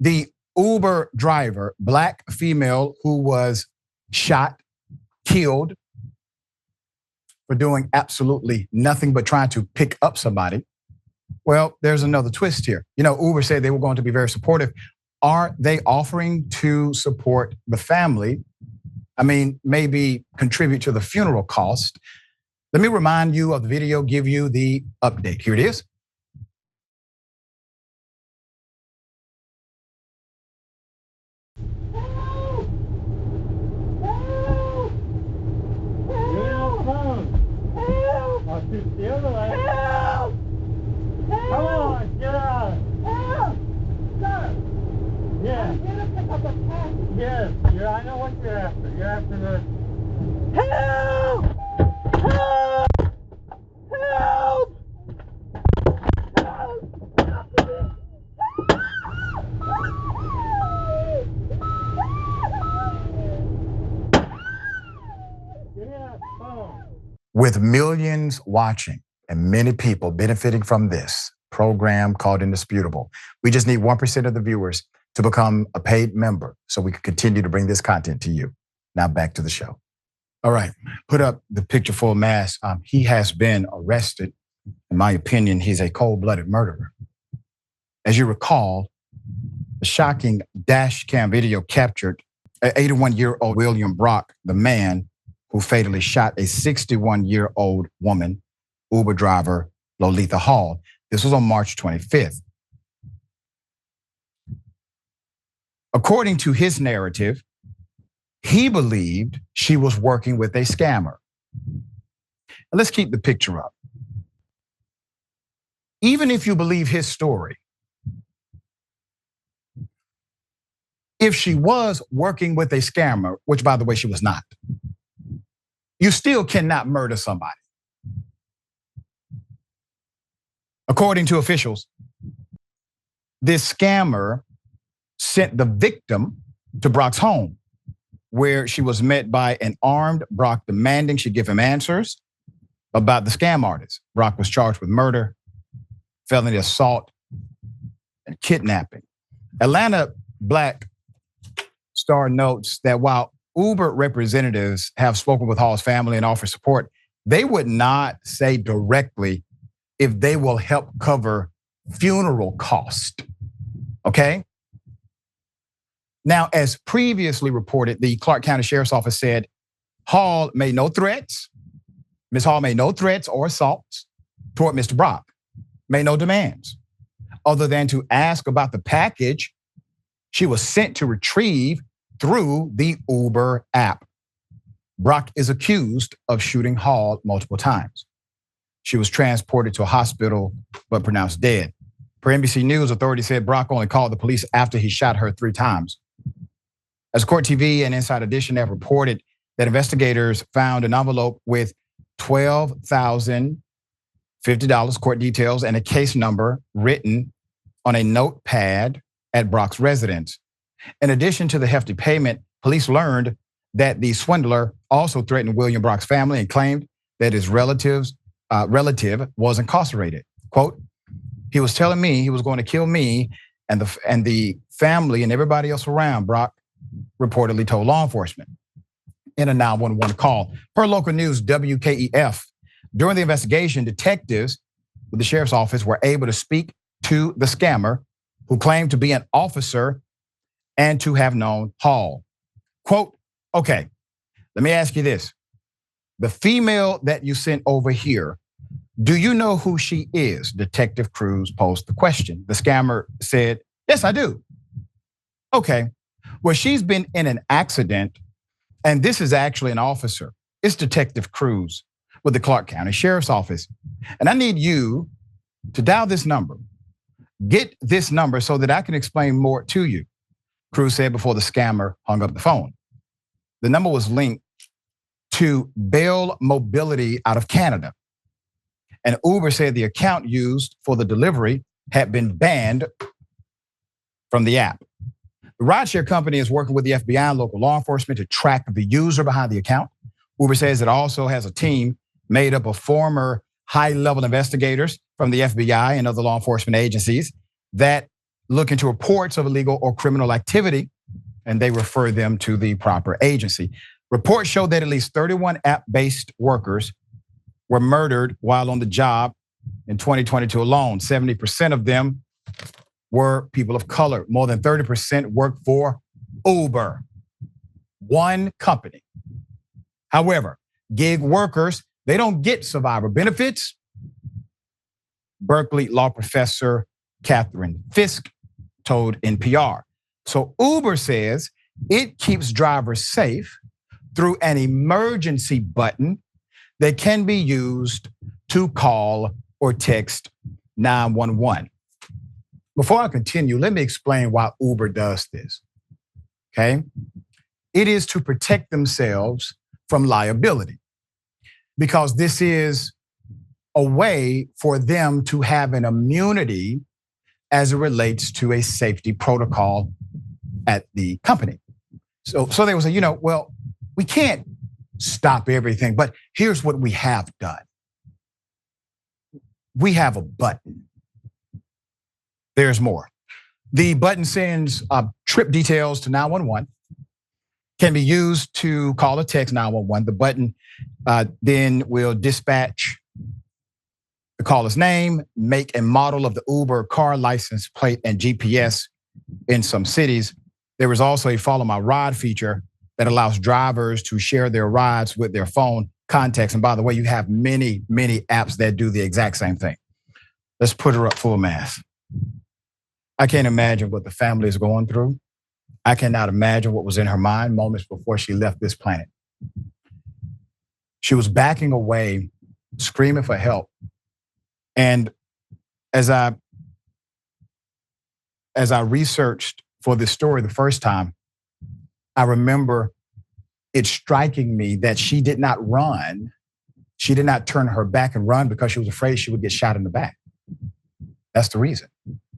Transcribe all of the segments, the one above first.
The Uber driver, black female who was shot, killed for doing absolutely nothing but trying to pick up somebody. Well, there's another twist here. Uber said they were going to be very supportive. Are they offering to support the family? I mean, maybe contribute to the funeral cost. Let me remind you of the video, give you the update. Here it is. The other way. Help! Come on, get out. Help! Sir! Yeah. I'm here to pick up a package. Yes, I know what you're after. You're after the... Help! Help! Help! Give me that phone. With millions watching and many people benefiting from this program called Indisputable, we just need 1% of the viewers to become a paid member so we can continue to bring this content to you. Now back to the show. All right, put up the picture full mass. He has been arrested. In my opinion, he's a cold-blooded murderer. As you recall, the shocking dash cam video captured an 81-year-old William Brock, the man who fatally shot a 61-year-old woman, Uber driver Lolitha Hall. This was on March 25th. According to his narrative, he believed she was working with a scammer. And let's keep the picture up. Even if you believe his story, if she was working with a scammer, which by the way, she was not, you still cannot murder somebody. According to officials, this scammer sent the victim to Brock's home, where she was met by an armed Brock demanding she give him answers about the scam artist. Brock was charged with murder, felony assault, and kidnapping. Atlanta Black Star notes that while Uber representatives have spoken with Hall's family and offered support, they would not say directly if they will help cover funeral cost, okay? Now, as previously reported, the Clark County Sheriff's Office said Hall made no threats. Ms. Hall made no threats or assaults toward Mr. Brock, made no demands, other than to ask about the package she was sent to retrieve through the Uber app. Brock is accused of shooting Hall multiple times. She was transported to a hospital, but pronounced dead. Per NBC News, authorities said Brock only called the police after he shot her 3 times. As Court TV and Inside Edition have reported that investigators found an envelope with $12,050 court details and a case number written on a notepad at Brock's residence. In addition to the hefty payment, police learned that the swindler also threatened William Brock's family and claimed that his relative was incarcerated. Quote, he was telling me he was going to kill me and the family and everybody else around, Brock reportedly told law enforcement in a 911 call. Per local news WKEF, during the investigation, detectives with the sheriff's office were able to speak to the scammer who claimed to be an officer and to have known Hall. Quote, okay, let me ask you this. The female that you sent over here, do you know who she is? Detective Cruz posed the question. The scammer said, yes, I do. Okay, well, she's been in an accident, and this is actually an officer. It's Detective Cruz with the Clark County Sheriff's Office. And I need you to dial this number. Get this number so that I can explain more to you, Cruz said before the scammer hung up the phone. The number was linked to Bell Mobility out of Canada. And Uber said the account used for the delivery had been banned from the app. The rideshare company is working with the FBI and local law enforcement to track the user behind the account. Uber says it also has a team made up of former high-level investigators from the FBI and other law enforcement agencies that look into reports of illegal or criminal activity, and they refer them to the proper agency. Reports show that at least 31 app-based workers were murdered while on the job in 2022 alone. 70% of them were people of color. More than 30% worked for Uber, one company. However, gig workers, they don't get survivor benefits. Berkeley law professor Catherine Fisk told NPR. So Uber says it keeps drivers safe through an emergency button that can be used to call or text 911. Before I continue, let me explain why Uber does this, okay? It is to protect themselves from liability, because this is a way for them to have an immunity as it relates to a safety protocol at the company. So they will say, well, we can't stop everything, but here's what we have done. We have a button. There's more. The button sends trip details to 911, can be used to call or text 911. The button then will dispatch the caller's name, make and model of the Uber car license plate, and GPS in some cities. There is also a follow my ride feature that allows drivers to share their rides with their phone contacts. And by the way, you have many, many apps that do the exact same thing. Let's put her up full mass. I can't imagine what the family is going through. I cannot imagine what was in her mind moments before she left this planet. She was backing away, screaming for help. And as I researched for this story the first time, I remember it striking me that she did not run. She did not turn her back and run because she was afraid she would get shot in the back. That's the reason.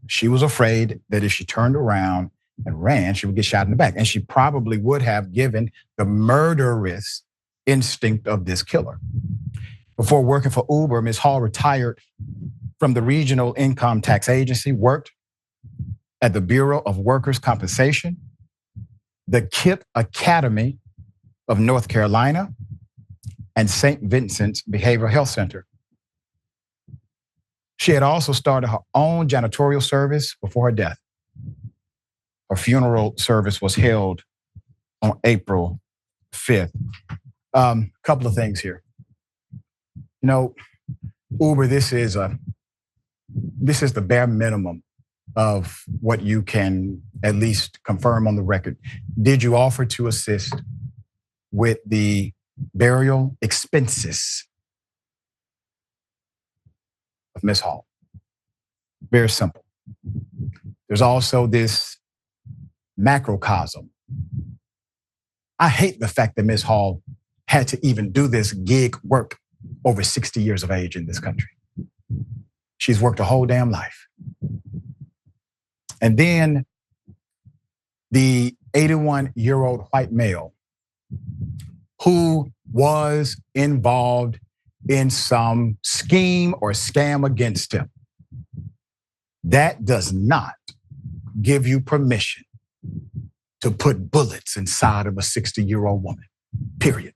She was afraid that if she turned around and ran, she would get shot in the back. And she probably would have given the murderous instinct of this killer. Before working for Uber, Ms. Hall retired from the Regional Income Tax Agency, worked at the Bureau of Workers' Compensation, the KIPP Academy of North Carolina, and St. Vincent's Behavioral Health Center. She had also started her own janitorial service before her death. Her funeral service was held on April 5th. Couple of things here. Uber, this is the bare minimum of what you can at least confirm on the record. Did you offer to assist with the burial expenses of Ms. Hall? Very simple. There's also this macrocosm. I hate the fact that Ms. Hall had to even do this gig work over 60 years of age in this country. She's worked a whole damn life. And then the 81-year-old white male who was involved in some scheme or scam against him, that does not give you permission to put bullets inside of a 60-year-old woman, period.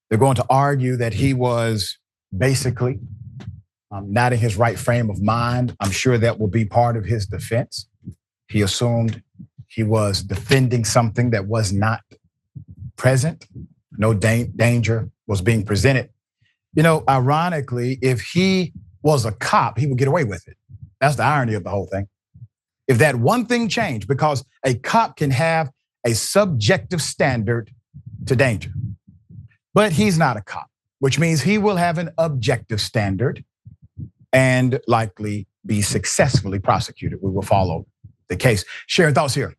They're going to argue that he was basically not in his right frame of mind. I'm sure that will be part of his defense. He assumed he was defending something that was not present. No danger was being presented. Ironically, if he was a cop, he would get away with it. That's the irony of the whole thing. If that one thing changed, because a cop can have a subjective standard to danger, but he's not a cop, which means he will have an objective standard and likely be successfully prosecuted. We will follow the case. Sharon, thoughts here?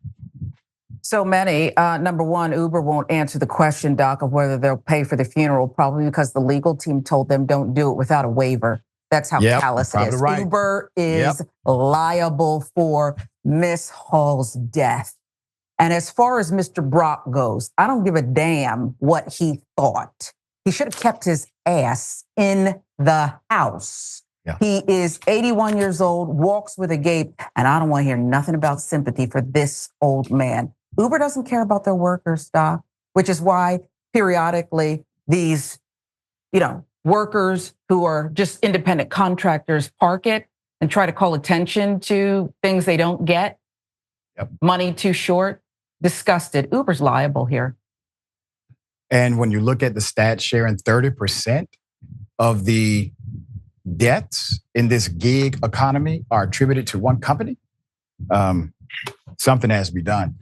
So many. Number one, Uber won't answer the question, Doc, of whether they'll pay for the funeral, probably because the legal team told them don't do it without a waiver. That's how callous it is. Right. Uber is liable for Miss Hall's death. And as far as Mr. Brock goes, I don't give a damn what he thought. He should have kept his ass in the house. Yeah. He is 81 years old, walks with a gape, and I don't want to hear nothing about sympathy for this old man. Uber doesn't care about their workers, Doc, which is why periodically these, workers who are just independent contractors park it and try to call attention to things they don't get. Yep. Money too short. Disgusted. Uber's liable here. And when you look at the stats sharing 30% of the deaths in this gig economy are attributed to one company, something has to be done.